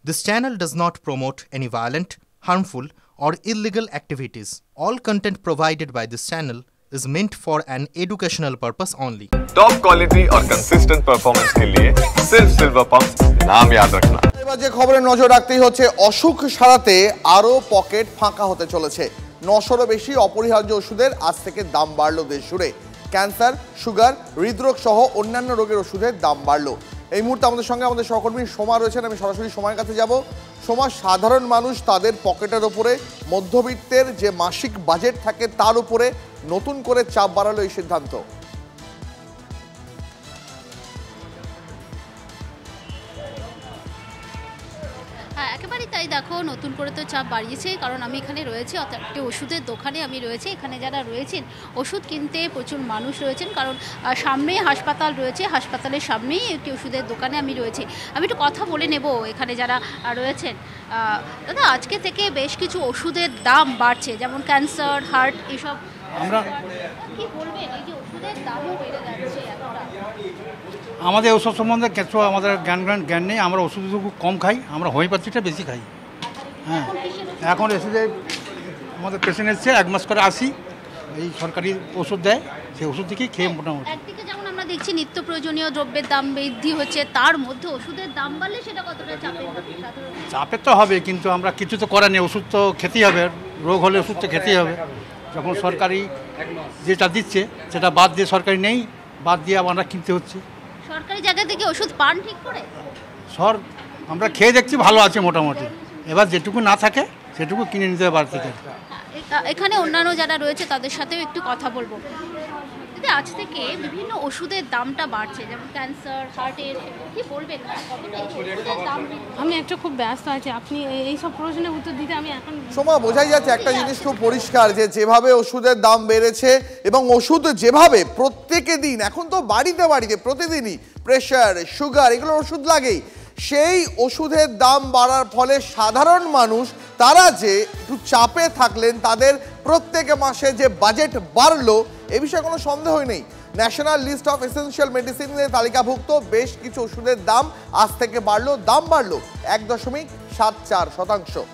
This channel does not promote any violent, harmful, or illegal activities. All content provided by this channel is meant for an educational purpose only. Top quality और consistent performance के लिए सिर्फ silver pump नाम याद रखना। এবার যে খবরে নজর রাখতেই হচ্ছে অসুখ সারাতে আরো পকেট ফাঁকা হতে চলেছে। 900-এরও বেশি অপরিহার্য ওষুধের আজ থেকে দাম বাড়লো দেশ জুড়ে। ক্যান্সার, সুগার, হৃদরোগ সহ অন্যান্য রোগের ওষুধের দাম বাড়লো। এই মুহূর্তে আমাদের সঙ্গে আমাদের সহকর্মী সোমা রয়েছেন, আমি সরাসরি সোমার কাছে যাব। সোমা, সাধারণ মানুষ তাদের পকেটের ওপরে মধ্যবিত্তের যে মাসিক বাজেট থাকে তার উপরে নতুন করে চাপ বাড়ালো এই সিদ্ধান্ত। একেবারেই তাই। দেখো, নতুন করে তো চাপ বাড়িয়েছে, কারণ আমি এখানে রয়েছি, অর্থাৎ একটি ওষুধের দোকানে আমি রয়েছি। এখানে যারা রয়েছেন ওষুধ কিনতে প্রচুর মানুষ রয়েছেন, কারণ সামনেই হাসপাতাল রয়েছে, হাসপাতালের সামনেই একটি ওষুধের দোকানে আমি রয়েছি। আমি একটু কথা বলে নেব এখানে যারা রয়েছেন। দাদা, আজকে থেকে বেশ কিছু ওষুধের দাম বাড়ছে, যেমন ক্যান্সার, হার্ট, এসব। আমরা কি বলবেন, এই যে ওষুধের দামও বেড়ে যাচ্ছে এতটা? আমাদের ওষুধ সম্বন্ধে কিছু আমাদের জ্ঞান নেই। আমরা ওষুধ খুব কম খাই, আমরা হোমিওপ্যাথিটা বেশি খাই। হ্যাঁ, এখন এসে যে আমাদের পেশেন্ট এসছে, 1 মাস করে আসি, এই সরকারি ওষুধ দেয়, সেই ওষুধ থেকেই খেয়ে মোটামুটি। একদিকে যেমন আমরা দেখছি নিত্য প্রয়োজনীয় দ্রব্যের দাম বৃদ্ধি হচ্ছে, তার মধ্যে ওষুধের দাম বাড়লে সেটা কতটা চাপের তো হবে, কিন্তু আমরা কিছু তো করার নেই, ওষুধ তো খেতেই হবে। রোগ হলে ওষুধ তো খেতেই হবে। যখন সরকারি যেটা দিচ্ছে সেটা বাদ দিয়ে, সরকারি নেই, বাদ দিয়ে আমরা কিনতে হচ্ছে। সরকারি জায়গা থেকে ওষুধ পান ঠিক করে? আমরা খেয়ে দেখছি, ভালো আছে মোটামুটি। এবার যেটুকু না থাকে সেটুকু কিনে নিতে হবে বাড়ি থেকে। এখানে অন্যান্য যারা রয়েছে তাদের সাথেও একটু কথা বলবো। দিদি, আজ থেকে বিভিন্ন ওষুধের দামটা বাড়ছে, যেমন ক্যান্সার, হার্টের, কি বলবেন? আমি একটু খুব ব্যস্ত আছি, আপনি এইসব প্রশ্নের উত্তর দিতে আমি এখন। সোমা, বোঝাই যাচ্ছে একটা জিনিস খুব পরিষ্কার, যে যেভাবে ওষুধের দাম বেড়েছে এবং ওষুধ যেভাবে প্রত্যেকে দিন, এখন তো বাড়িতে বাড়িতে প্রতিদিনই প্রেশার, সুগার, এগুলোর ওষুধ লাগেই। সেই ওষুধের দাম বাড়ার ফলে সাধারণ মানুষ তারা যে একটু চাপে থাকলেন, তাদের প্রত্যেক মাসে যে বাজেট বাড়লো এ বিষয়ে কোনো সন্দেহই নেই। ন্যাশনাল লিস্ট অফ এসেনশিয়াল মেডিসিনের তালিকাভুক্ত বেশ কিছু ওষুধের দাম আজ থেকে বাড়লো 1.74%।